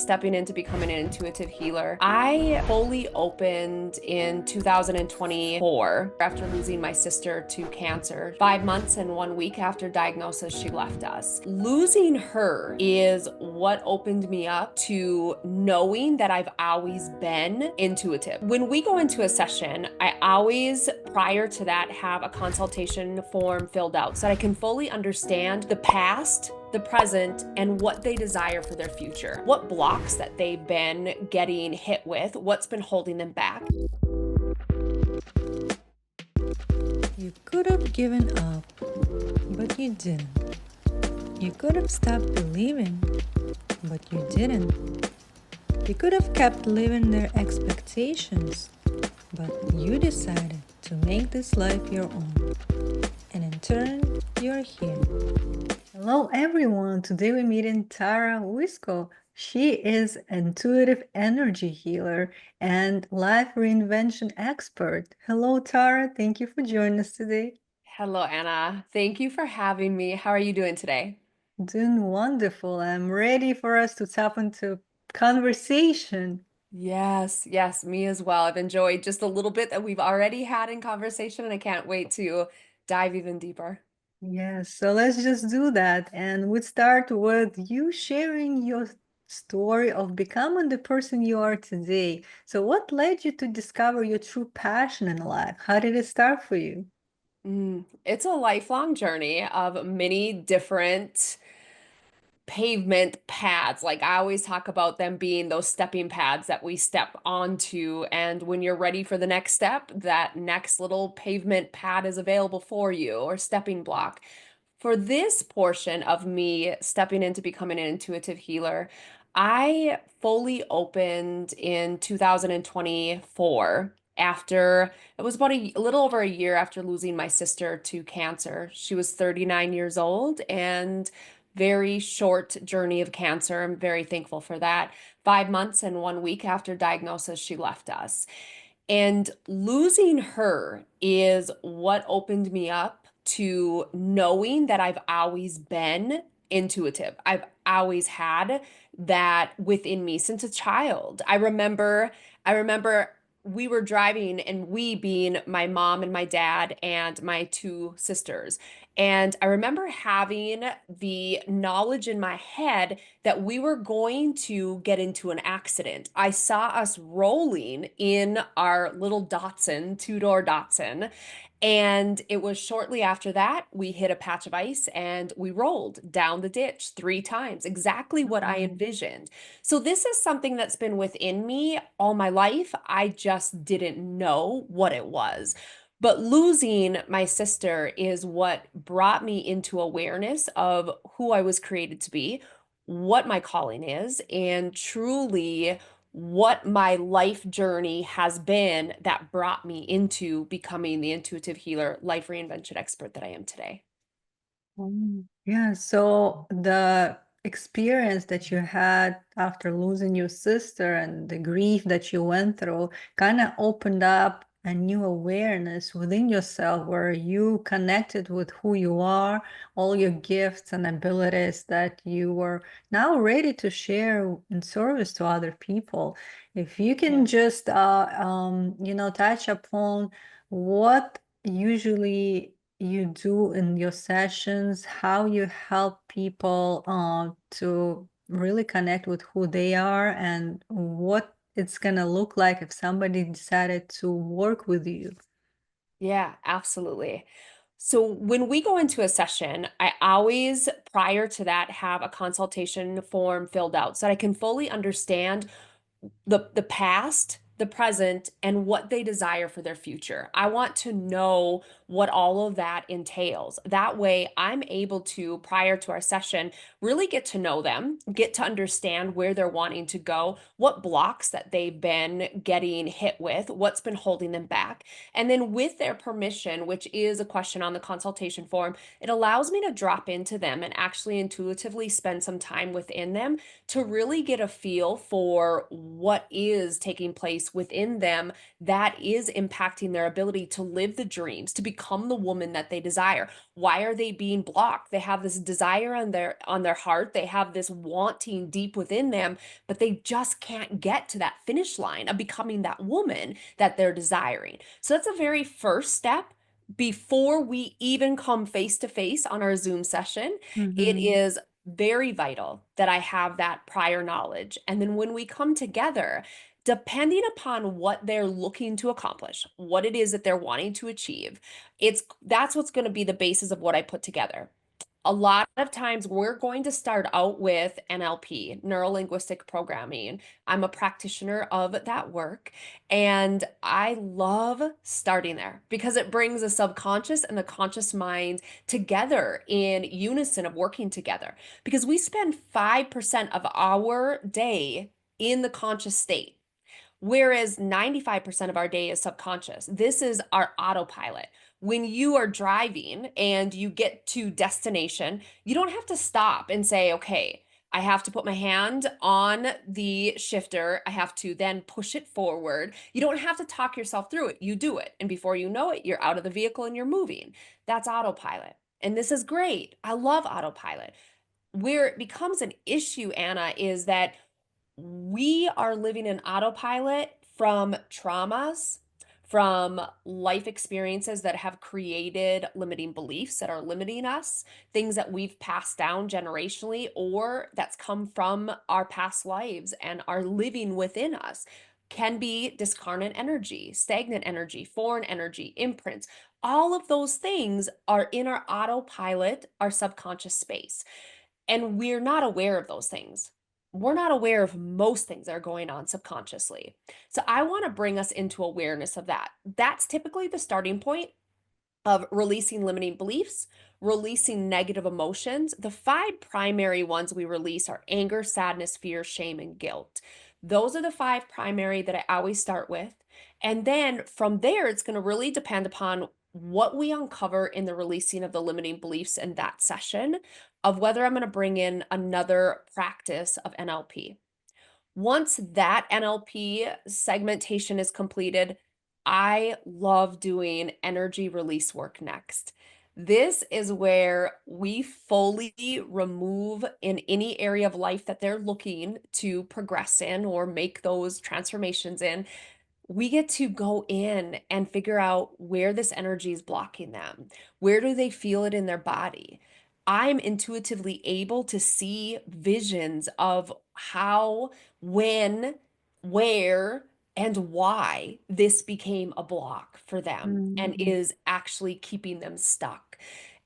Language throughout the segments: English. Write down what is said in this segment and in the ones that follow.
stepping into becoming an intuitive healer. I fully opened in 2024 after losing my sister to cancer. 5 months and 1 week after diagnosis, she left us. Losing her is what opened me up to knowing that I've always been intuitive. When we go into a session, I always, prior to that, have a consultation form filled out so that I can fully understand the past, the present, and what they desire for their future. What blocks that they've been getting hit with, what's been holding them back. You could have given up, but you didn't. You could have stopped believing, but you didn't. You could have kept living their expectations, but you decided to make this life your own. And in turn, you're here. Hello everyone, today we're meeting Tara Wiskow. She is an intuitive energy healer and life reinvention expert. Hello Tara, thank you for joining us today. Hello, Anna. Thank you for having me. How are you doing today? Doing wonderful. I'm ready for us to tap into conversation. Yes, me as well. I've enjoyed just a little bit that we've already had in conversation, and I can't wait to dive even deeper. Yes, so let's just do that. And we start with you sharing your story of becoming the person you are today. So what led you to discover your true passion in life? How did it start for you? It's a lifelong journey of many different pavement pads. Like I always talk about them being those stepping pads that we step onto. And when you're ready for the next step, that next little pavement pad is available for you or stepping block. For this portion of me stepping into becoming an intuitive healer, I fully opened in 2024 after it was about a little over a year after losing my sister to cancer. She was 39 years old and very short journey of cancer. I'm very thankful for that. 5 months and 1 week after diagnosis, she left us. And losing her is what opened me up to knowing that I've always been intuitive. I've always had that within me since a child. I remember we were driving, and we being my mom and my dad and my two sisters. And I remember having the knowledge in my head that we were going to get into an accident. I saw us rolling in our little Datsun, two-door Datsun, and it was shortly after that we hit a patch of ice and we rolled down the ditch 3 times, exactly what I Um, envisioned. So this is something that's been within me all my life. I just didn't know what it was. But losing my sister is what brought me into awareness of who I was created to be, what my calling is, and truly what my life journey has been that brought me into becoming the intuitive healer, life reinvention expert that I am today. Yeah, so the experience that you had after losing your sister and the grief that you went through kind of opened up a new awareness within yourself where you connected with who you are, all your gifts and abilities that you were now ready to share in service to other people. If you can Yeah. just, touch upon what usually you do in your sessions, how you help people to really connect with who they are and what it's going to look like if somebody decided to work with you. Yeah, absolutely. So when we go into a session, I always, prior to that, have a consultation form filled out so that I can fully understand the past, the present, and what they desire for their future. I want to know what all of that entails. That way, I'm able to, prior to our session, really get to know them, get to understand where they're wanting to go, what blocks that they've been getting hit with, what's been holding them back. And then, with their permission, which is a question on the consultation form, it allows me to drop into them and actually intuitively spend some time within them to really get a feel for what is taking place beliefs within them that is impacting their ability to live the dreams, to become the woman that they desire. Why are they being blocked? They have this desire on their heart. They have this wanting deep within them, but they just can't get to that finish line of becoming that woman that they're desiring. So that's a very first step before we even come face to face on our Zoom session. It Mm-hmm. is very vital that I have that prior knowledge. And then when we come together, depending upon what they're looking to accomplish, what it is that they're wanting to achieve, that's what's going to be the basis of what I put together. A lot of times we're going to start out with NLP, neuro linguistic programming. I'm a practitioner of that work, and I love starting there because it brings the subconscious and the conscious mind together in unison of working together. Because we spend 5% of our day in the conscious state. Whereas 95% of our day is subconscious. This is our autopilot. When you are driving and you get to destination, you don't have to stop and say, okay, I have to put my hand on the shifter. I have to then push it forward. You don't have to talk yourself through it. You do it. And before you know it, you're out of the vehicle and you're moving. That's autopilot. And this is great. I love autopilot. Where it becomes an issue, Anna, is that we are living in autopilot from traumas, from life experiences that have created limiting beliefs that are limiting us, things that we've passed down generationally or that's come from our past lives and are living within us. Can be discarnate energy, stagnant energy, foreign energy, imprints. All of those things are in our autopilot, our subconscious space. And we're not aware of those things. We're not aware of most things that are going on subconsciously. So I want to bring us into awareness of that. That's typically the starting point of releasing limiting beliefs, releasing negative emotions. The five primary ones we release are anger, sadness, fear, shame, and guilt. Those are the five primary that I always start with. And then from there, it's going to really depend upon what we uncover in the releasing of the limiting beliefs in that session, of whether I'm going to bring in another practice of NLP. Once that NLP segmentation is completed, I love doing energy release work next. This is where we fully remove in any area of life that they're looking to progress in or make those transformations in. We get to go in and figure out where this energy is blocking them. Where do they feel it in their body? I'm intuitively able to see visions of how, when, where, and why this became a block for them and Mm-hmm. is actually keeping them stuck.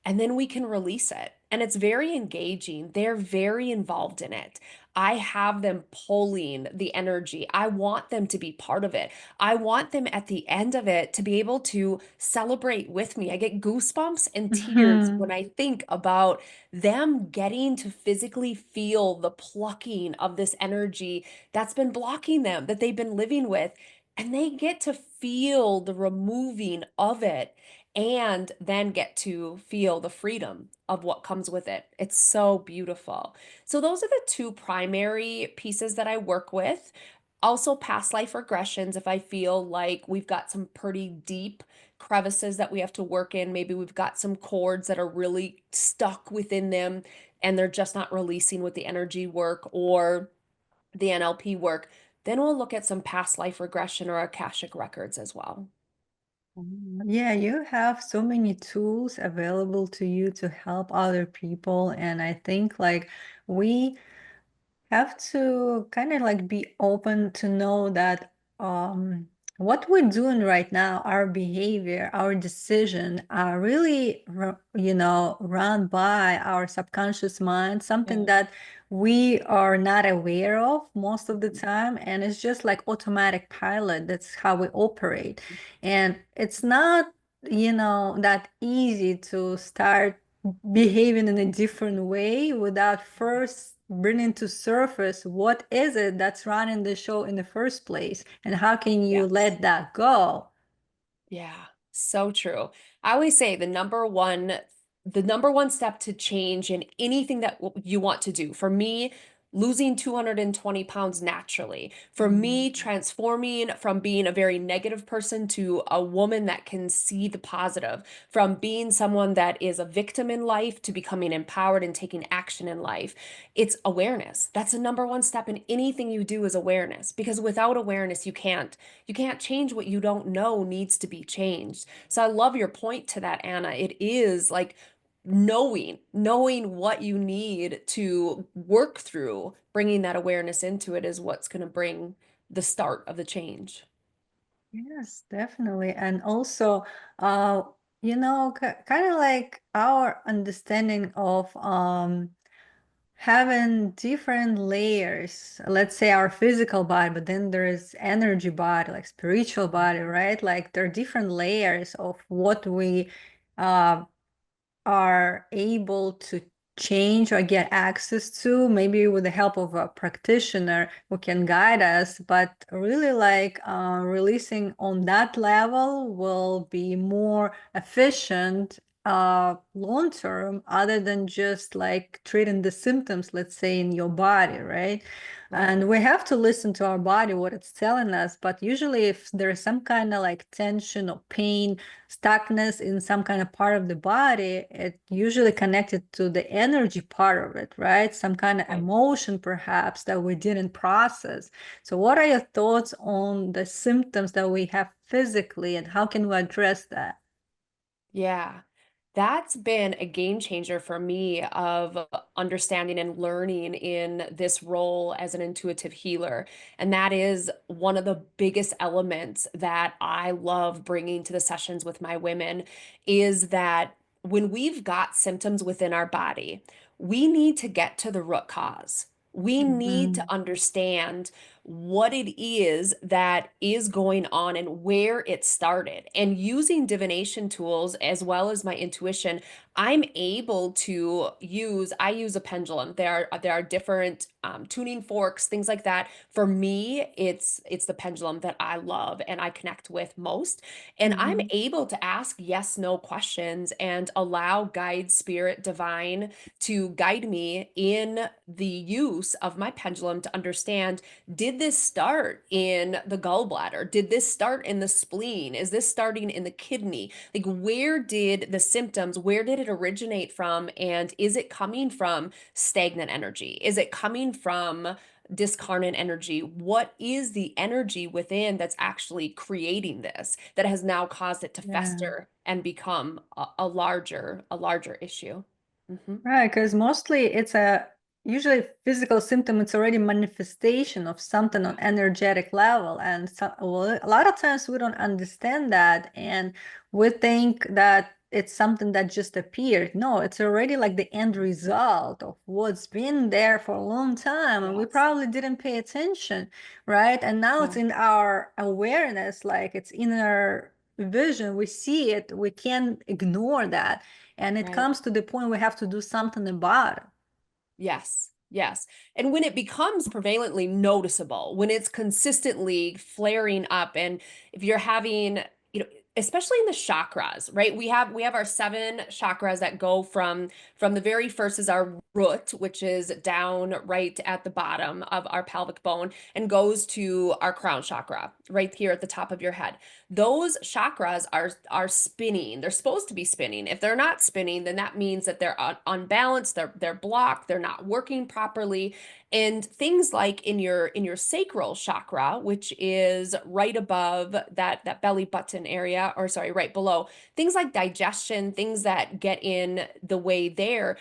And then we can release it. And it's very engaging. They're very involved in it. I have them pulling the energy. I want them to be part of it. I want them at the end of it to be able to celebrate with me. I get goosebumps and tears when I think about them getting to physically feel the plucking of this energy that's been blocking them, that they've been living with. And they get to feel the removing of it and then get to feel the freedom of what comes with it. It's so beautiful. So those are the two primary pieces that I work with. Also, past life regressions, if I feel like we've got some pretty deep crevices that we have to work in, maybe we've got some cords that are really stuck within them and they're just not releasing with the energy work or the NLP work, then we'll look at some past life regression or Akashic records as well. Yeah, you have so many tools available to you to help other people. And I think like we have to kind of like be open to know that what we're doing right now, our behavior, our decision are really, run by our subconscious mind, something Yeah. that we are not aware of most of the time. And it's just like automatic pilot. That's how we operate. And it's not, that easy to start behaving in a different way without first bringing to surface what is it that's running the show in the first place and how can you Yes. let that go. Yeah, so true. I always say the number one step to change in anything that you want to do. For me, losing 220 pounds naturally. For Mhm. me, transforming from being a very negative person to a woman that can see the positive, from being someone that is a victim in life to becoming empowered and taking action in life. It's awareness. That's the number one step in anything you do is awareness, because without awareness, you can't change what you don't know needs to be changed. So I love your point to that, Anna. It is like knowing what you need to work through, bringing that awareness into it is what's going to bring the start of the change. Yes, definitely. And also, uh, kind of like our understanding of having different layers, let's say our physical body, but then there is energy body, like spiritual body, right? Like there are different layers of what we uh, are able to change or get access to, maybe with the help of a practitioner who can guide us, but really like releasing on that level will be more efficient long term, other than just like treating the symptoms, let's say, in your body, right? Right. And we have to listen to our body, what it's telling us. But usually if there's some kind of like tension or pain, stuckness in some kind of part of the body, it usually connected to the energy part of it, right? Some kind of Right. emotion perhaps that we didn't process. So what are your thoughts on the symptoms that we have physically, and how can we address that? Yeah. That's been a game changer for me of understanding and learning in this role as an intuitive healer. And that is one of the biggest elements that I love bringing to the sessions with my women is that when we've got symptoms within our body, we need to get to the root cause. We need to Mhm. understand what it is that is going on and where it started. And using divination tools as well as my intuition, I'm able to I use a pendulum. There are different tuning forks, things like that. For me, it's the pendulum that I love and I connect with most. And I'm Mhm. able to ask yes, no questions and allow guide, spirit, divine to guide me in the use of my pendulum to understand, did this start in the gallbladder? Did this start in the spleen? Is this starting in the kidney? Like, where did the symptoms, where did it originate from? And is it coming from stagnant energy? Is it coming from discarnate energy? What is the energy within that's actually creating this that has now caused it to Yeah. fester and become a larger issue? Hmm. Right, because mostly it's a usually physical symptom, it's already manifestation of something on energetic level. And so, well, a lot of times we don't understand that, and we think that it's something that just appeared. No, it's already like the end result of what's been there for a long time, and we Yes. probably didn't pay attention, right? And now it's Yeah. in our awareness, like it's in our vision. We see it, we can't ignore that, and it Right. comes to the point we have to do something about it. Yes, yes. And when it becomes prevalently noticeable, when it's consistently flaring up, and if you're having, you know, especially in the chakras, right? We have our seven chakras that go from the very first is our root, which is down right at the bottom of our pelvic bone, and goes to our crown chakra, right here at the top of your head. Those chakras are spinning. They're supposed to be spinning. If they're not spinning, then that means that they're unbalanced, they're blocked, they're not working properly. And things like in your sacral chakra, which is right above that belly button area, or sorry, right below, things like digestion, things that get in the way there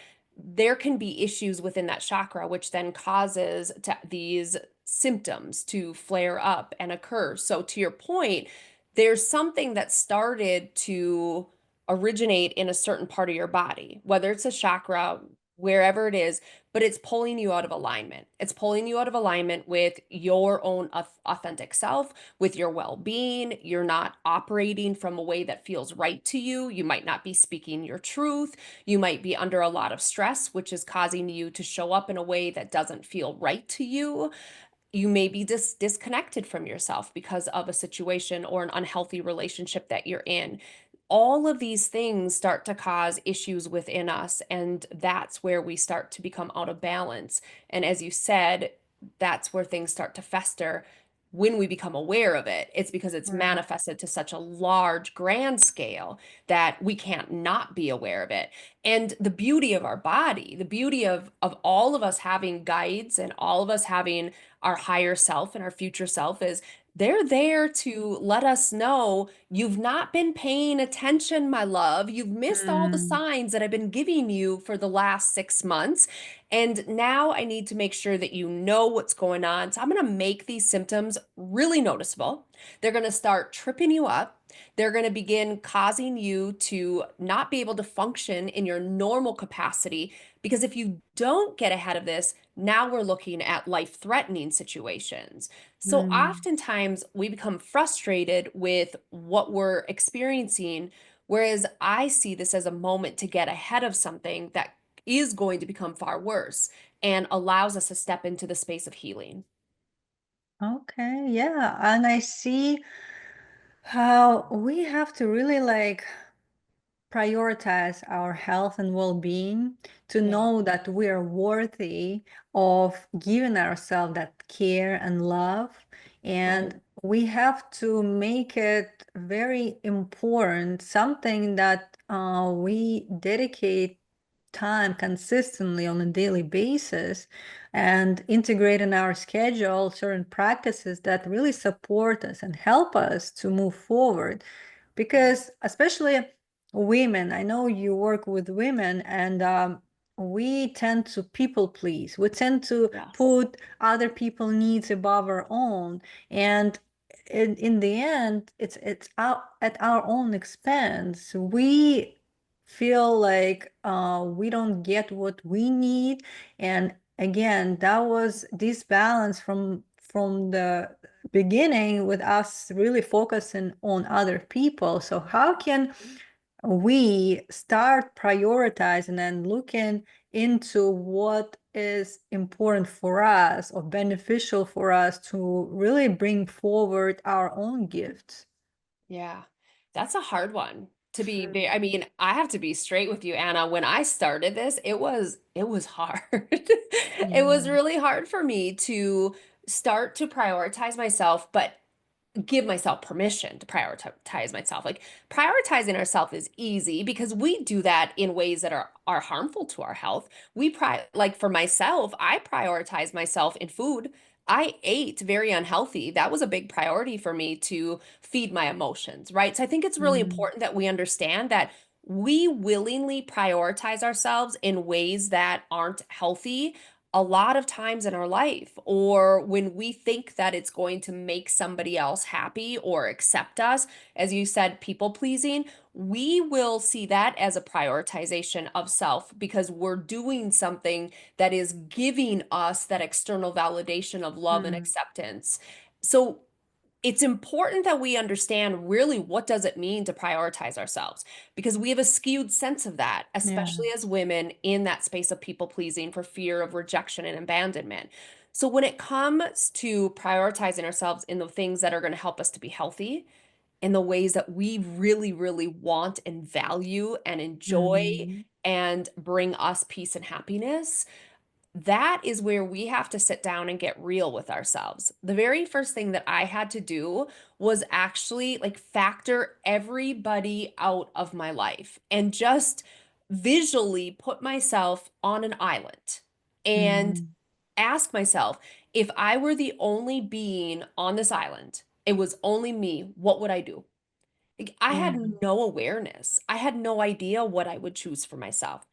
can be issues within that chakra, which then causes these symptoms to flare up and occur. So to your point, there's something that started to originate in a certain part of your body, whether it's a chakra, wherever it is, but it's pulling you out of alignment. It's pulling you out of alignment with your own authentic self, with your well being. You're not operating from a way that feels right to you. You might not be speaking your truth. You might be under a lot of stress, which is causing you to show up in a way that doesn't feel right to you. You may be disconnected from yourself because of a situation or an unhealthy relationship that you're in. all of these things start to cause issues within us, and that's where we start to become out of balance. And as you said, that's where things start to fester when we become aware of it. It's because it's Right. manifested to such a large, grand scale that we can't not be aware of it. And the beauty of our body, the beauty of all of us having guides and all of us having our higher self and our future self is they're there to let us know you've not been paying attention, my love. You've missed all the Mm. signs that I've been giving you for the last 6 months. And now I need to make sure that you know what's going on. So I'm going to make these symptoms really noticeable. They're going to start tripping you up. They're going to begin causing you to not be able to function in your normal capacity. Because if you don't get ahead of this, now we're looking at life-threatening situations. So Mm. oftentimes we become frustrated with what we're experiencing, whereas I see this as a moment to get ahead of something that is going to become far worse and allows us to step into the space of healing. Okay, yeah. And I see how we have to really like prioritize our health and well-being to Yeah. know that we are worthy of giving ourselves that care and love. Right. And we have to make it very important, something that we dedicate time consistently on a daily basis and integrate in our schedule certain practices that really support us and help us to move forward. Because especially women, I know you work with women, and we tend to people please. We tend to Yes. put other people's needs above our own, and in the end, it's out at our own expense. We feel like we don't get what we need, and again, that was this balance from the beginning with us really focusing on other people. So how can we start prioritizing and looking into what is important for us or beneficial for us to really bring forward our own gifts? Yeah, that's a hard one to I mean, I have to be straight with you, Anna. When I started this, it was hard. It was Yeah. really hard for me to start to prioritize myself, but give myself permission to prioritize myself. Like prioritizing ourselves is easy because we do that in ways that are harmful to our health. Like for myself, I prioritize myself in food. I ate very unhealthy. That was a big priority for me to feed my emotions, right? So I think it's really Mm. important that we understand that we willingly prioritize ourselves in ways that aren't healthy a lot of times in our life, or when we think that it's going to make somebody else happy or accept us, as you said, people pleasing, we will see that as a prioritization of self because we're doing something that is giving us that external validation of love and Mm. acceptance. So it's important that we understand really what does it mean to prioritize ourselves because we have a skewed sense of that, Yeah. especially as women in that space of people pleasing for fear of rejection and abandonment. So when it comes to prioritizing ourselves in the things that are going to help us to be healthy, in the ways that we really, really want and value and enjoy Mhm. and bring us peace and happiness, that is where we have to sit down and get real with ourselves. The very first thing that I had to do was actually like factor everybody out of my life and just visually put myself on an island and Mhm. ask myself, if I were the only being on this island, it was only me, what would I do? Like, I had Yeah. no awareness. I had no idea what I would choose for myself.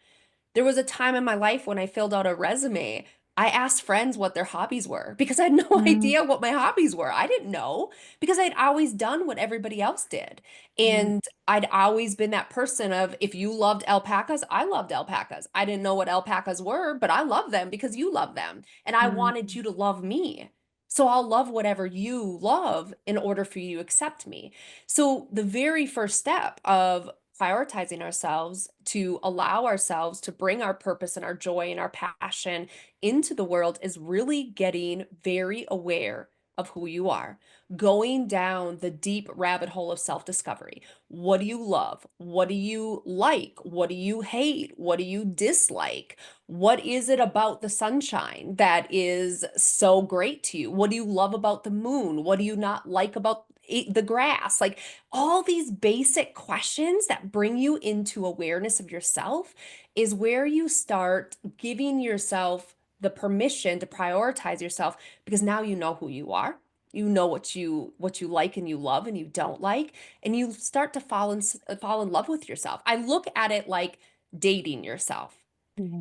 There was a time in my life when I filled out a resume. I asked friends what their hobbies were because I had no Mm. idea what my hobbies were. I didn't know because I'd always done what everybody else did. Mm. And I'd always been that person of if you loved alpacas, I loved alpacas. I didn't know what alpacas were, but I love them because you love them. And I wanted Mm. you to love me. So I'll love whatever you love in order for you to accept me. So the very first step of prioritizing ourselves to allow ourselves to bring our purpose and our joy and our passion into the world is really getting very aware of who you are, going down the deep rabbit hole of self-discovery. What do you love? What do you like? What do you hate? What do you dislike? What is it about the sunshine that is so great to you? What do you love about the moon? What do you not like about the grass? Like all these basic questions that bring you into awareness of yourself is where you start giving yourself the permission to prioritize yourself because now you know who you are. You know what you like and you love and you don't like, and you start to fall in love with yourself. I look at it like dating yourself.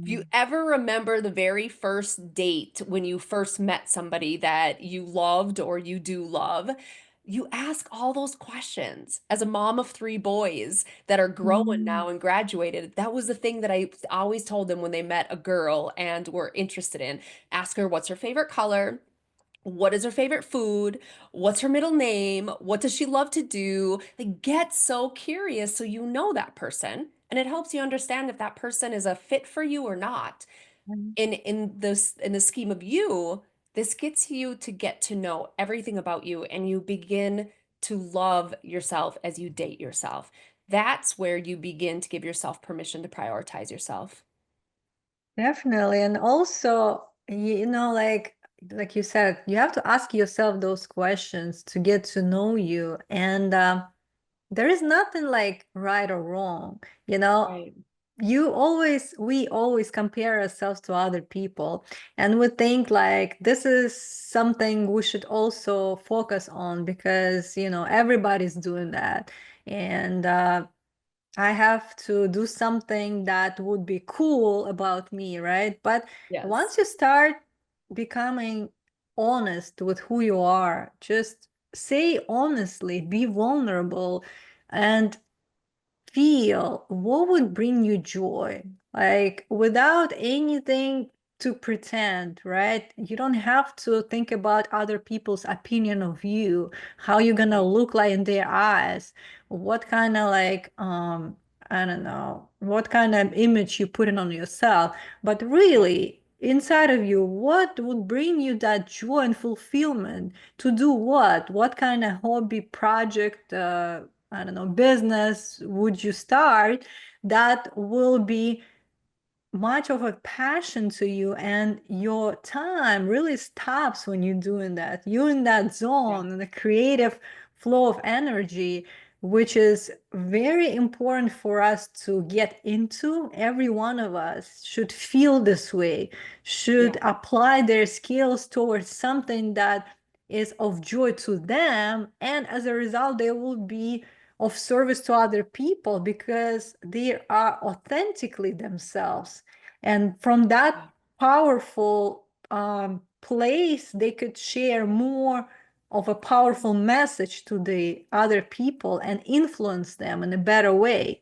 If you Mhm. ever remember the very first date when you first met somebody that you loved or you do love, you ask all those questions. As a mom of three boys that are growing Mhm. now and graduated, that was the thing that I always told them when they met a girl and were interested in. Ask her what's her favorite color, what is her favorite food, what's her middle name, what does she love to do. Like, get so curious so you know that person. And it helps you understand if that person is a fit for you or not. In the scheme of you, this gets you to get to know everything about you and you begin to love yourself as you date yourself. That's where you begin to give yourself permission to prioritize yourself. Definitely. And also, like you said, you have to ask yourself those questions to get to know you. And there is nothing like right or wrong. You know, Right. we always compare ourselves to other people, and we think like this is something we should also focus on because, everybody's doing that. And I have to do something that would be cool about me, right? But Yes. once you start becoming honest with who you are, just say honestly, be vulnerable, and feel what would bring you joy, like without anything to pretend, right? You don't have to think about other people's opinion of you, how you're gonna Right. look like in their eyes, what kind of like I don't know, what kind of image you put in on yourself, but Right. really inside of you, what would bring you that joy and fulfillment to do what kind of hobby project, I don't know, business would you start that will be much of a passion to you, and your time really stops when you're doing that. You're in that Yeah. zone, in the creative flow of energy, which is very important for us to get into. Every one of us should feel this way, should Yeah. apply their skills towards something that is of joy to them, and as a result, they will be of service to other people because they are authentically themselves. And from that Yeah. powerful place, they could share more of a powerful message to the other people and influence them in a better way.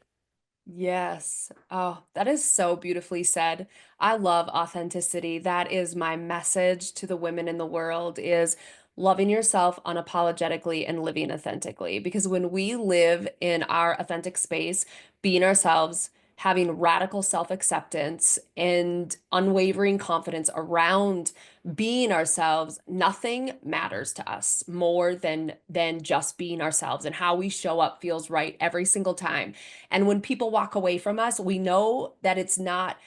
Yes. Oh, that is so beautifully said. I love authenticity. That is my message to the women in the world is loving yourself unapologetically and living authentically. Because when we live in our authentic space, being ourselves, having radical self-acceptance and unwavering confidence around being ourselves, nothing matters to us more than just being ourselves, and how we show up feels right every single time. And when people walk away from us, we know that it's not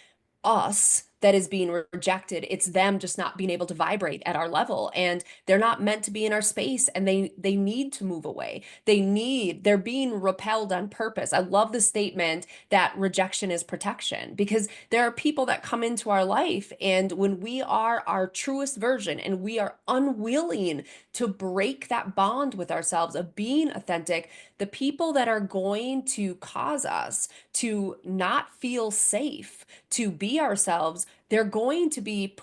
us that is being rejected. It's them just not being able to vibrate at our level, and they're not meant to be in our space, and they need to move away. They're being repelled on purpose. I love the statement that rejection is protection, because there are people that come into our life, and when we are our truest version and we are unwilling to break that bond with ourselves of being authentic, the people that are going to cause us to not feel safe to be ourselves, they're going to be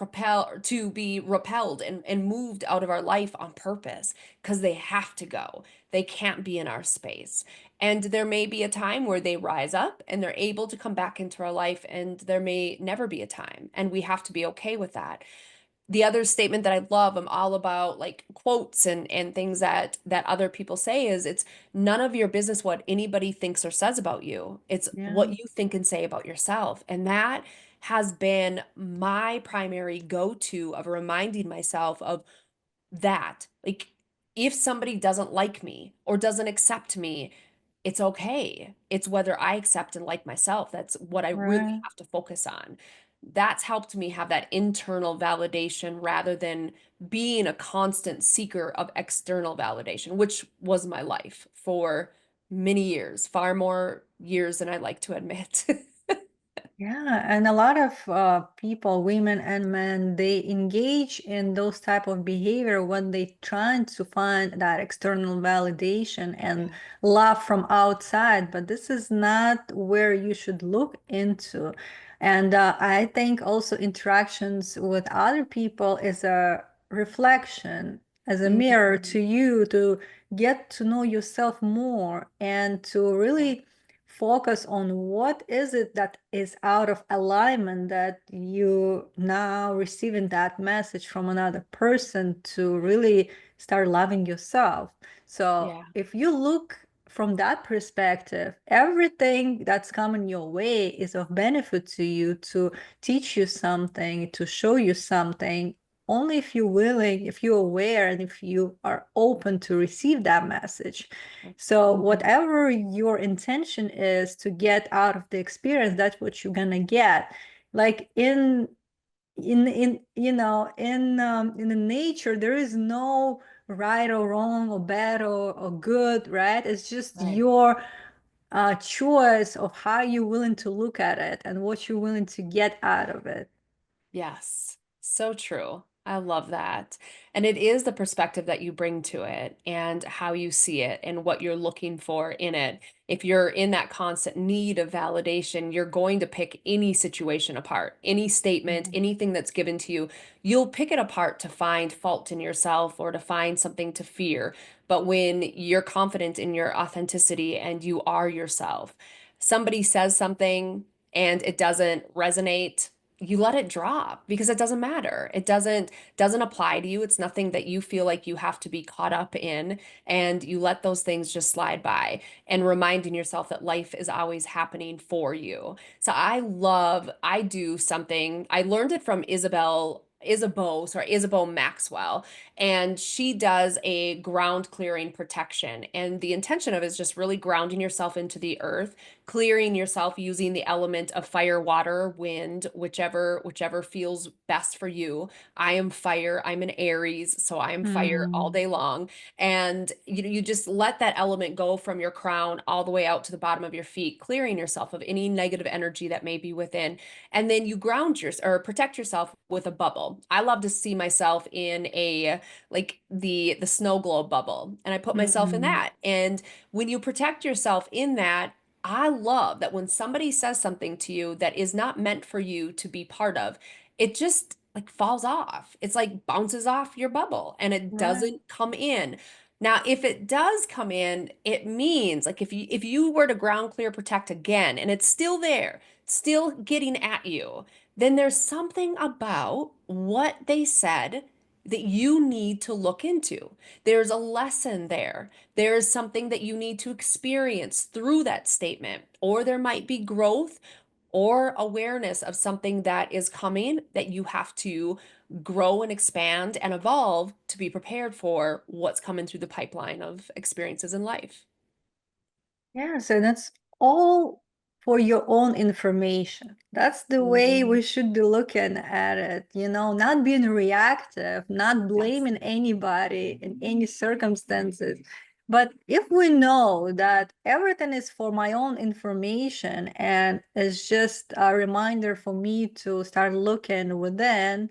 repelled and moved out of our life on purpose because they have to go. They can't be in our space. And there may be a time where they rise up and they're able to come back into our life, and there may never be a time. And we have to be okay with that. The other statement that I love, I'm all about like quotes and things that other people say, is it's none of your business what anybody thinks or says about you. It's Yeah. what you think and say about yourself. And that has been my primary go-to of reminding myself of that. Like, if somebody doesn't like me or doesn't accept me, it's okay. It's whether I accept and like myself. That's what I really Right. have to focus on. That's helped me have that internal validation rather than being a constant seeker of external validation, which was my life for many years, far more years than I like to admit. Yeah, and a lot of people, women and men, they engage in those type of behavior when they trying to find that external validation and Yeah. love from outside. But this is not where you should look into. And I think also interactions with other people is a reflection, as a mirror to Mhm. you to get to know yourself more and to Yeah. really focus on what is it that is out of alignment that you now receiving that message from another person to really start loving yourself. So Yeah. if you look from that perspective, everything that's coming your way is of benefit to you, to teach you something, to show you something, only if you're willing, if you're aware, and if you are open to receive that message. So Mhm. whatever your intention is to get out of the experience, that's what you're gonna get. Like in in the nature, there is no right or wrong or bad or good, right? It's just Right. your choice of how you're willing to look at it and what you're willing to get out of it. Yes, so true. I love that. And it is the perspective that you bring to it and how you see it and what you're looking for in it. If you're in that constant need of validation, you're going to pick any situation apart, any statement, Mhm. anything that's given to you, you'll pick it apart to find fault in yourself or to find something to fear. But when you're confident in your authenticity and you are yourself, somebody says something and it doesn't resonate, you let it drop because it doesn't matter. It doesn't apply to you. It's nothing that you feel like you have to be caught up in, and you let those things just slide by and reminding yourself that life is always happening for you. So I do something. I learned it from Isabel Maxwell, and she does a ground clearing protection. And the intention of it is just really grounding yourself into the earth, clearing yourself using the element of fire, water, wind, whichever feels best for you. I am fire, I'm an Aries, so I am fire all Mm. day long. And you just let that element go from your crown all the way out to the bottom of your feet, clearing yourself of any negative energy that may be within. And then you ground your or protect yourself with a bubble. I love to see myself in a like the snow globe bubble, and I put myself in Mm. that. And when you protect yourself in that, I love that when somebody says something to you that is not meant for you to be part of, it just like falls off. It's like bounces off your bubble and it Right. doesn't come in. Now, if it does come in, it means like if you were to ground clear protect again and it's still there, still getting at you, then there's something about what they said that you need to look into. There's a lesson there. There is something that you need to experience through that statement, or there might be growth or awareness of something that is coming that you have to grow and expand and evolve to be prepared for what's coming through the pipeline of experiences in life. Yes, and it's all for your own information. That's the way Mhm. we should be looking at it, not being reactive, not Yes. blaming anybody in any circumstances. But if we know that everything is for my own information and it's just a reminder for me to start looking within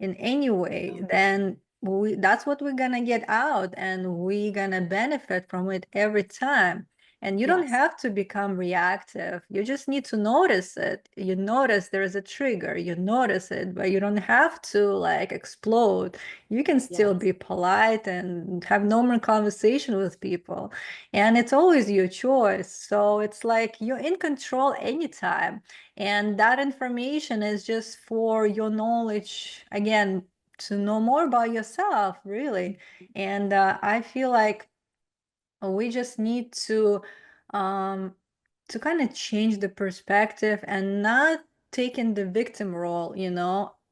in any way, then that's what we're gonna get out and we're gonna benefit from it every time. And you don't Yes. have to become reactive. You just need to notice it. You notice there is a trigger. You notice it, but you don't have to like explode. You can still Yes. be polite and have normal conversation with people. And it's always your choice. So it's like you're in control anytime. And that information is just for your knowledge, again, to know more about yourself, really. And I feel like we just need um to kind of change the perspective and not taking the victim role,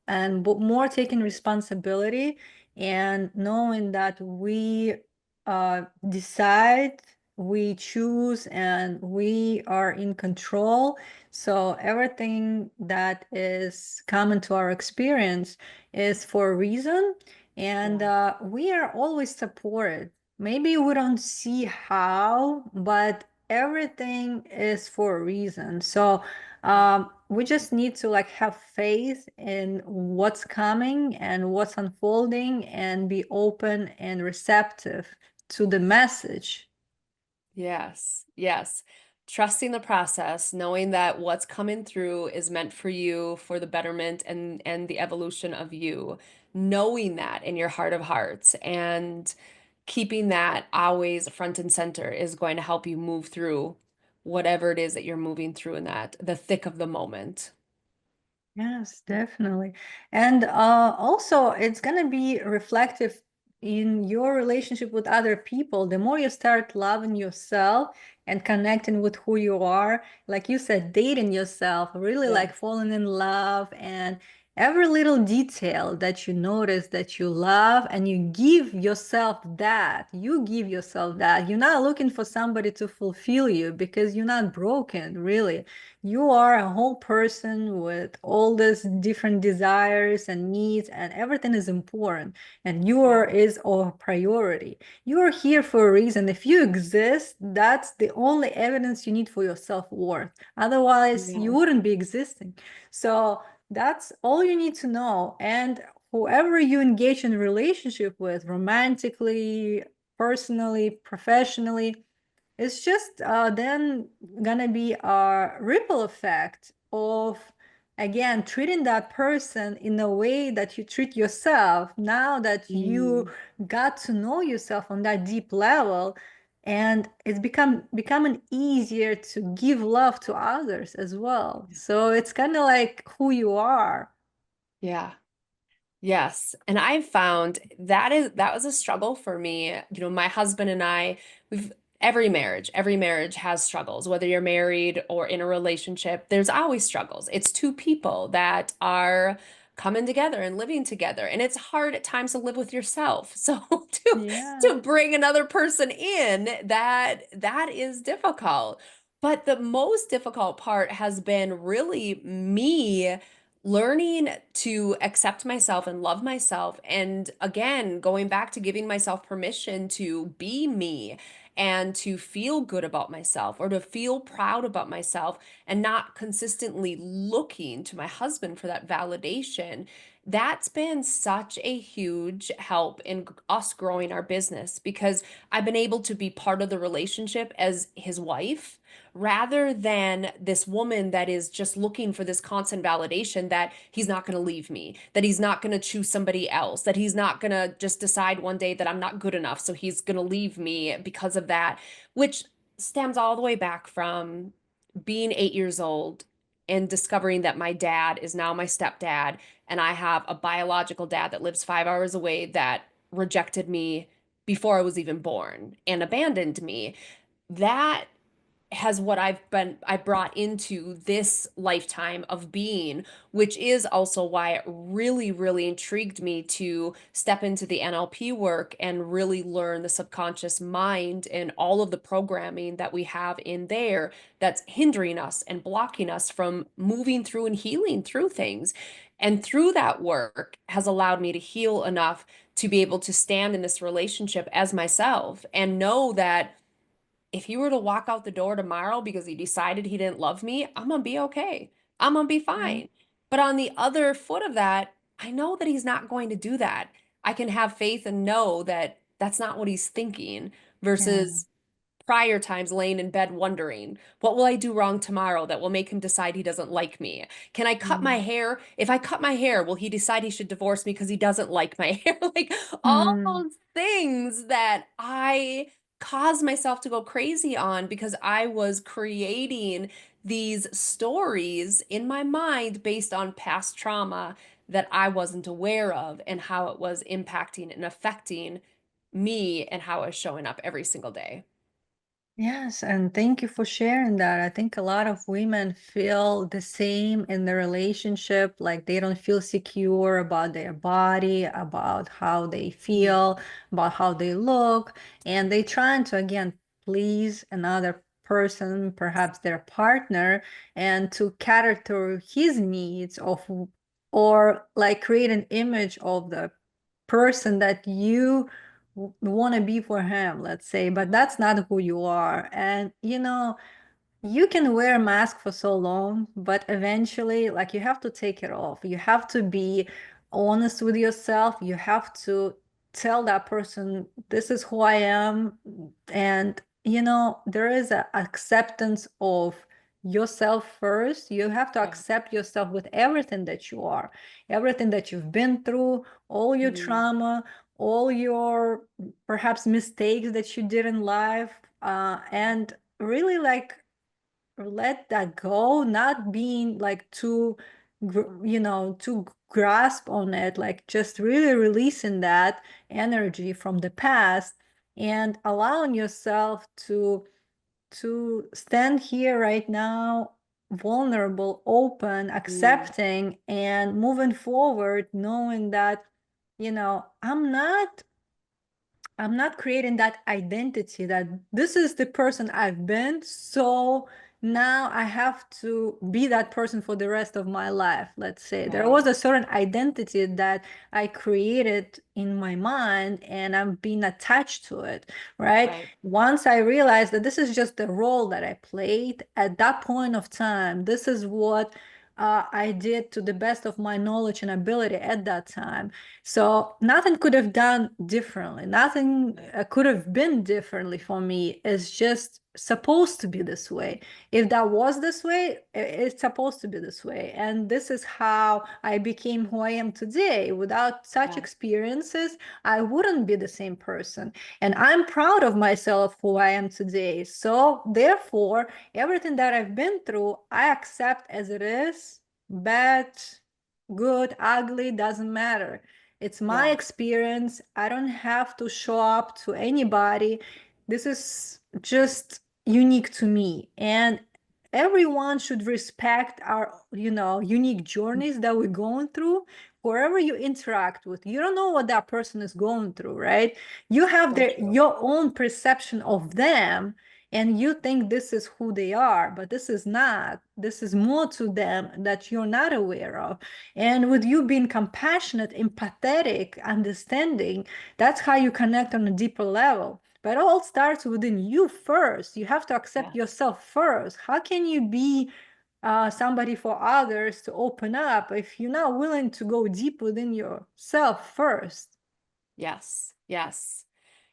and but more taking responsibility and knowing that we decide, we choose, and we are in control. So everything that is common to our experience is for a reason, and Yeah. we are always supported. Maybe we don't see how, but everything is for a reason. So Yeah. we just need to like have faith in what's coming and what's unfolding and be open and receptive to the message. Yes, yes. Trusting the process, knowing that what's coming through is meant for you for the betterment and the evolution of you. Knowing that in your heart of hearts and keeping that always front and center is going to help you move through whatever it is that you're moving through in that, the thick of the moment. Yes, definitely. And also, it's going to be reflective in your relationship with other people. The more you start loving yourself and connecting with who you are, like you said, dating yourself, really Yeah. like falling in love, and every little detail that you notice that you love, and you give yourself that. You give yourself that. You're not looking for somebody to fulfill you because you're not broken, really. You are a whole person with all these different desires and needs, and everything is important, and your Yeah. is a priority. You are here for a reason. If you exist, that's the only evidence you need for your self-worth. Otherwise, you Yeah. wouldn't be existing. So that's all you need to know. And whoever you engage in a relationship with, romantically, personally, professionally, it's just then gonna be a ripple effect of, again, treating that person in a way that you treat yourself now that you Mm. got to know yourself on that deep level, and it's becoming easier to give love to others as well. So it's kind of like who you are. Yeah. Yes. And I found that was a struggle for me. You know, my husband and I, we've every marriage has struggles, whether you're married or in a relationship, there's always struggles. It's two people that are coming together and living together. And it's hard at times to live with yourself. So Yeah. to bring another person in, that is difficult. But the most difficult part has been really me learning to accept myself and love myself. And again, going back to giving myself permission to be me and to feel good about myself or to feel proud about myself and not consistently looking to my husband for that validation. That's been such a huge help in us growing our business because I've been able to be part of the relationship as his wife rather than this woman that is just looking for this constant validation that he's not going to leave me, that he's not going to choose somebody else, that he's not going to just decide one day that I'm not good enough, so he's going to leave me because of that, which stems all the way back from being 8 years old and discovering that my dad is now my stepdad, and I have a biological dad that lives 5 hours away that rejected me before I was even born and abandoned me. That has what I brought into this lifetime of being, which is also why it really, really intrigued me to step into the NLP work and really learn the subconscious mind and all of the programming that we have in there that's hindering us and blocking us from moving through and healing through things. And through that work has allowed me to heal enough to be able to stand in this relationship as myself and know that if he were to walk out the door tomorrow because he decided he didn't love me, I'm gonna be okay. I'm gonna be Yeah. fine. But on the other foot of that, I know that he's not going to do that. I can have faith and know that that's not what he's thinking Yeah. versus prior times laying in bed wondering, what will I do wrong tomorrow that will make him decide he doesn't like me? Can I cut my Mm. hair? If I cut my hair, will he decide he should divorce me because he doesn't like my hair? Like all Mm. those things that I caused myself to go crazy on because I was creating these stories in my mind based on past trauma that I wasn't aware of and how it was impacting and affecting me and how I was showing up every single day. Yes, and thank you for sharing that. I think a lot of women feel the same in the relationship, like they don't feel secure about their body, about how they Mm, feel, about how they look, and they trying to again please another person, perhaps their partner, and to cater to his needs of or like create an image of the person that you want to be for him, let's say, but that's not who you are. And you can wear a mask for so long, but eventually, like, you have to take it off. You have to be honest with yourself. You have to tell that person, this is who I am. And, there is an acceptance of yourself first. You have to yeah. accept yourself with everything that you are, everything that you've been through, all your Mm, trauma, all your perhaps mistakes that you did in life, and really like let that go, not being like too grasp on it, like just really releasing that energy from the past and allowing yourself to stand here right now, vulnerable, open, mm, accepting, and moving forward, knowing that, I'm not creating that identity that this is the person I've been. So now I have to be that person for the rest of my life. Let's say there right, was a certain identity that I created in my mind and I'm being attached to it, right? right. Once I realized that this is just the role that I played at that point of time, this is what I did to the best of my knowledge and ability at that time. So nothing could have done differently. Nothing could have been differently for me. It's just supposed to be this way. If that was this way, it's supposed to be this way. And this is how I became who I am today. Without such Yeah, experiences, I wouldn't be the same person. And I'm proud of myself who I am today. So therefore, everything that I've been through, I accept as it is. Bad, good, ugly, doesn't matter. It's my yeah, experience. I don't have to show up to anybody. This is just unique to me. And everyone should respect our, unique journeys that we're going through. Wherever you interact with, you don't know what that person is going through, right? You have so true. your own perception of them, and you think this is who they are, but this is not. This is more to them that you're not aware of. And with you being compassionate, empathetic, understanding, that's how you connect on a deeper level. But it all starts within you first. You have to accept Yes. yourself first. How can you be somebody for others to open up if you're not willing to go deep within yourself first? Yes. Yes.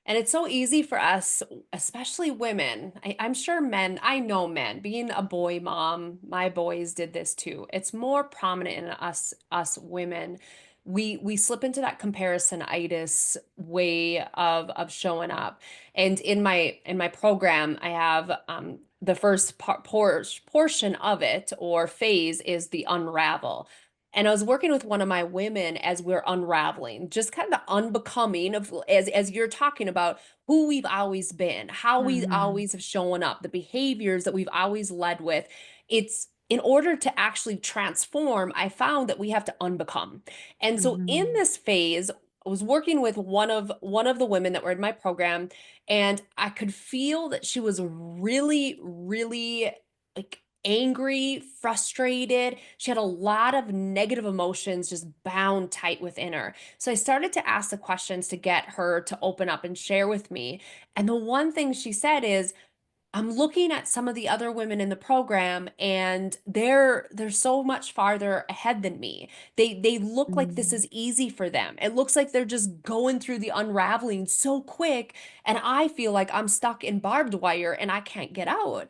And it's so easy for us, especially women. I'm sure men, I know men, being a boy mom, my boys did this too. It's more prominent in us women. We slip into that comparisonitis way of showing up. And in my program, I have the first portion of it or phase is the unravel. And I was working with one of my women as we're unraveling, just kind of the unbecoming of as you're talking about who we've always been, how we Mm-hmm. always have shown up, the behaviors that we've always led with. It's in order to actually transform, I found that we have to unbecome. And so in Mm-hmm. this phase, I was working with one of the women that were in my program, and I could feel that she was really, really like angry, frustrated. She had a lot of negative emotions just bound tight within her. So I started to ask the questions to get her to open up and share with me. And the one thing she said is, I'm looking at some of the other women in the program and they're so much farther ahead than me. They look like this is easy for them. It looks like they're just going through the unraveling so quick and I feel like I'm stuck in barbed wire and I can't get out.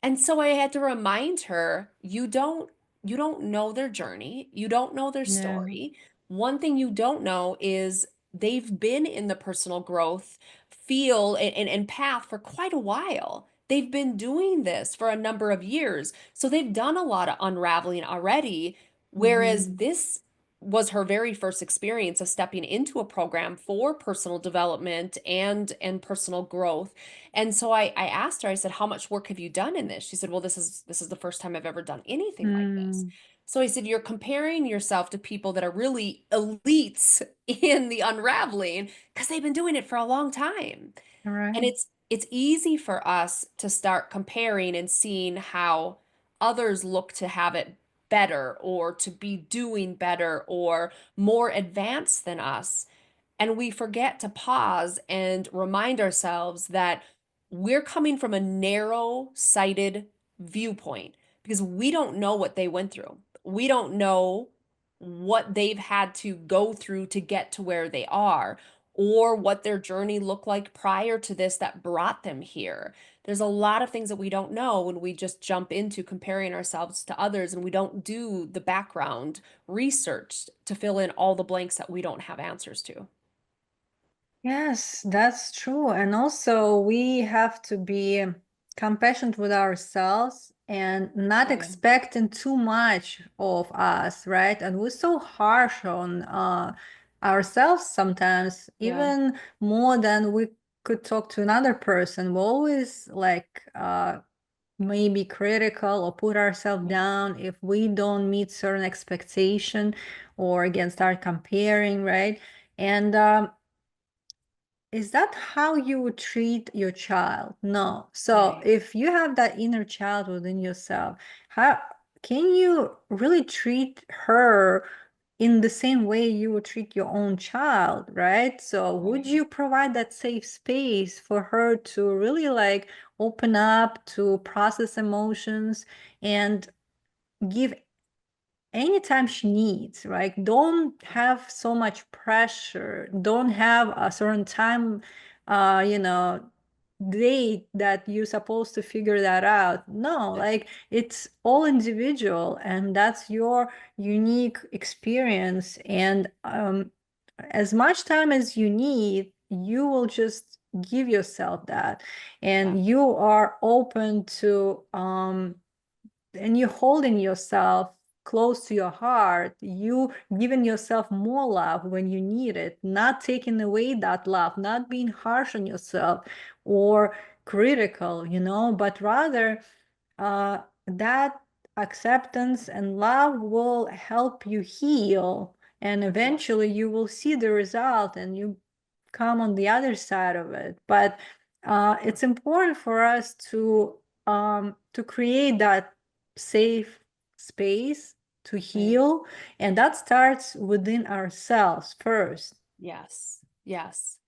And so I had to remind her, you don't know their journey. You don't know their Yeah. story. One thing you don't know is they've been in the personal growth field and path for quite a while. They've been doing this for a number of years. So they've done a lot of unraveling already. Whereas Mm-hmm. was her very first experience of stepping into a program for personal development and personal growth. And so I asked her, I said, how much work have you done in this? She said, well, this is the first time I've ever done anything like this. Mm, So I said, you're comparing yourself to people that are really elites in the unraveling because they've been doing it for a long time. all And right. it's easy for us to start comparing and seeing how others look to have it better or to be doing better or more advanced than us. And we forget to pause and remind ourselves that we're coming from a narrow-sighted viewpoint because we don't know what they went through. We don't know what they've had to go through to get to where they are or what their journey looked like prior to this that brought them here. There's a lot of things that we don't know when we just jump into comparing ourselves to others and we don't do the background research to fill in all the blanks that we don't have answers to. Yes, that's true. And also, we have to be compassionate with ourselves and not Oh, yeah. expecting too much of us, right? And we're so harsh on ourselves sometimes, Yeah. even more than we could talk to another person. We're always like maybe critical or put ourselves Yeah. down if we don't meet certain expectation or again start comparing, right? And is that how you would treat your child? No. So Right. if you have that inner child within yourself, how can you really treat her in the same way you would treat your own child, right? So would Right. you provide that safe space for her to really like open up, to process emotions and give anytime she needs, right? Don't have so much pressure. Don't have a certain time, you know, date that you're supposed to figure that out. No, Yeah. like it's all individual, and that's your unique experience. And as much time as you need, you will just give yourself that, Yeah. and you are open to and you're holding yourself close to your heart, you giving yourself more love when you need it, not taking away that love, not being harsh on yourself or critical, but rather that acceptance and love will help you heal, and Yeah. eventually you will see the result and you come on the other side of it. But it's important for us to create that safe space to Right. heal, and that starts within ourselves first. Yes. Yes.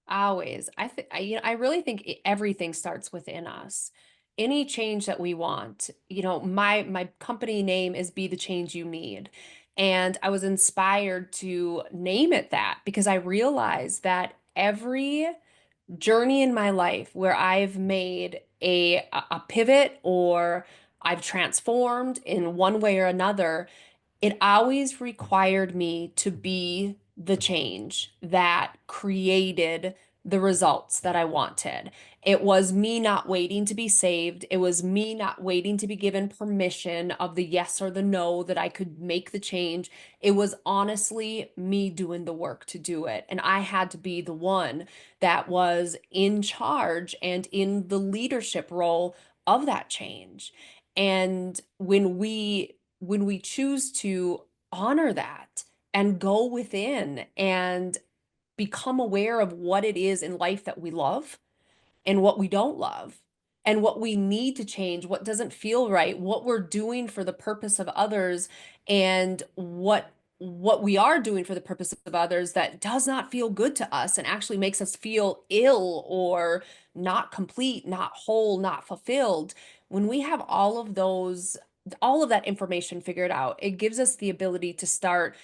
Always. I really think everything starts within us. Any change that we want, my company name is Be the Change You Need. And I was inspired to name it that because I realized that every journey in my life where I've made a pivot or I've transformed in one way or another, it always required me to be the change that created the results that I wanted. It was me not waiting to be saved. It was me not waiting to be given permission of the yes or the no that I could make the change. It was honestly me doing the work to do it. And I had to be the one that was in charge and in the leadership role of that change. And when we choose to honor that and go within and become aware of what it is in life that we love and what we don't love and what we need to change, what doesn't feel right, what we're doing for the purpose of others and what we are doing for the purpose of others that does not feel good to us and actually makes us feel ill or not complete, not whole, not fulfilled. When we have all of that information figured out, it gives us the ability to start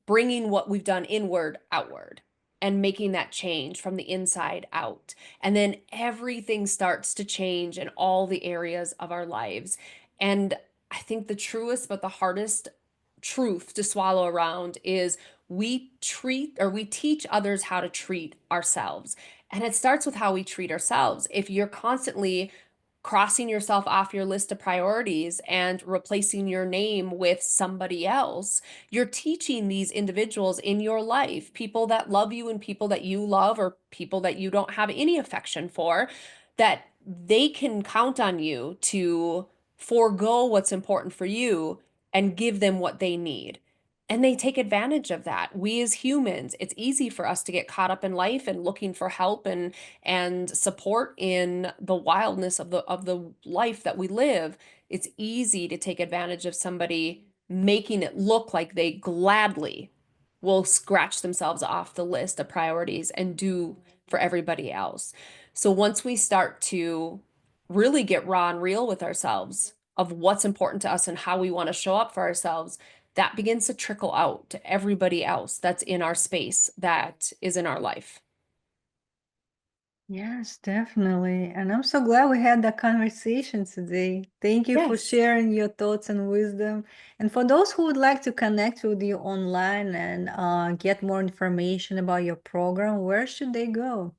bringing what we've done inward outward and making that change from the inside out. And then everything starts to change in all the areas of our lives. And I think the truest but the hardest truth to swallow around is we teach others how to treat ourselves. And it starts with how we treat ourselves. If you're constantly crossing yourself off your list of priorities and replacing your name with somebody else, you're teaching these individuals in your life, people that love you and people that you love, or people that you don't have any affection for, that they can count on you to forego what's important for you and give them what they need. And they take advantage of that. We as humans, it's easy for us to get caught up in life and looking for help and support in the wildness of the life that we live. It's easy to take advantage of somebody, making it look like they gladly will scratch themselves off the list of priorities and do for everybody else. So once we start to really get raw and real with ourselves of what's important to us and how we want to show up for ourselves, that begins to trickle out to everybody else that's in our space, that is in our life. Yes, definitely. And I'm so glad we had that conversation today. Thank you for Yes. sharing your thoughts and wisdom. And for those who would like to connect with you online and get more information about your program, where should they go?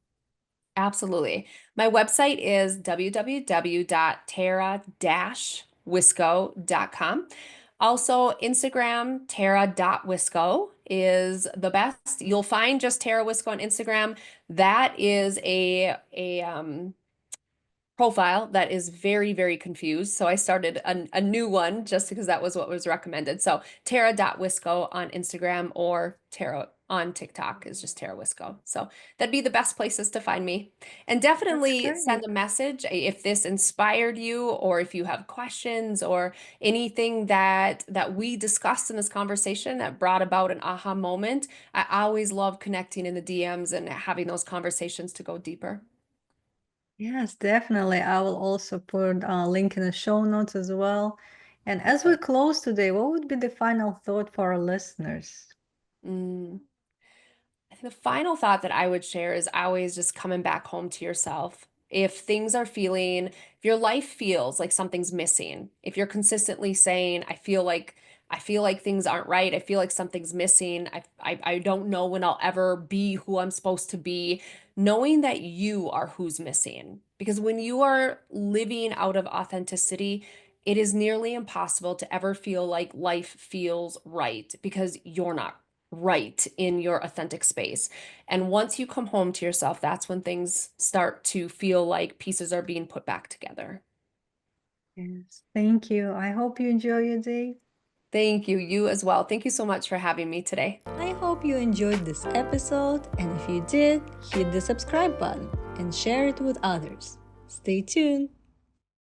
Absolutely. My website is www.tara-wiskow.com. Also, Instagram, tara.wiskow is the best. You'll find just Tara Wiskow on Instagram. That is a profile that is very, very confused. So I started a new one just because that was what was recommended. So Tara.Wiskow on Instagram, or Tara on TikTok is just Tara Wiskow. So that'd be the best places to find me. And That's definitely send great. a message if this inspired you, or if you have questions or anything that we discussed in this conversation that brought about an aha moment. I always love connecting in the DMs and having those conversations to go deeper. Yes, definitely. I will also put a link in the show notes as well. And as we Perfect. close today, what would be the final thought for our listeners? Mm. I think the final thought that I would share is always just coming back home to yourself. If things are feeling, if your life feels like something's missing, if you're consistently saying, I feel like things aren't right, I feel like something's missing, I don't know when I'll ever be who I'm supposed to be, knowing that you are who's missing. Because when you are living out of authenticity, it is nearly impossible to ever feel like life feels right, because you're not right in your authentic space. And once you come home to yourself, that's when things start to feel like pieces are being put back together. Yes, thank you. I hope you enjoy your day. Thank you. You as well. Thank you so much for having me today. I hope you enjoyed this episode, and if you did, hit the subscribe button and share it with others. Stay tuned.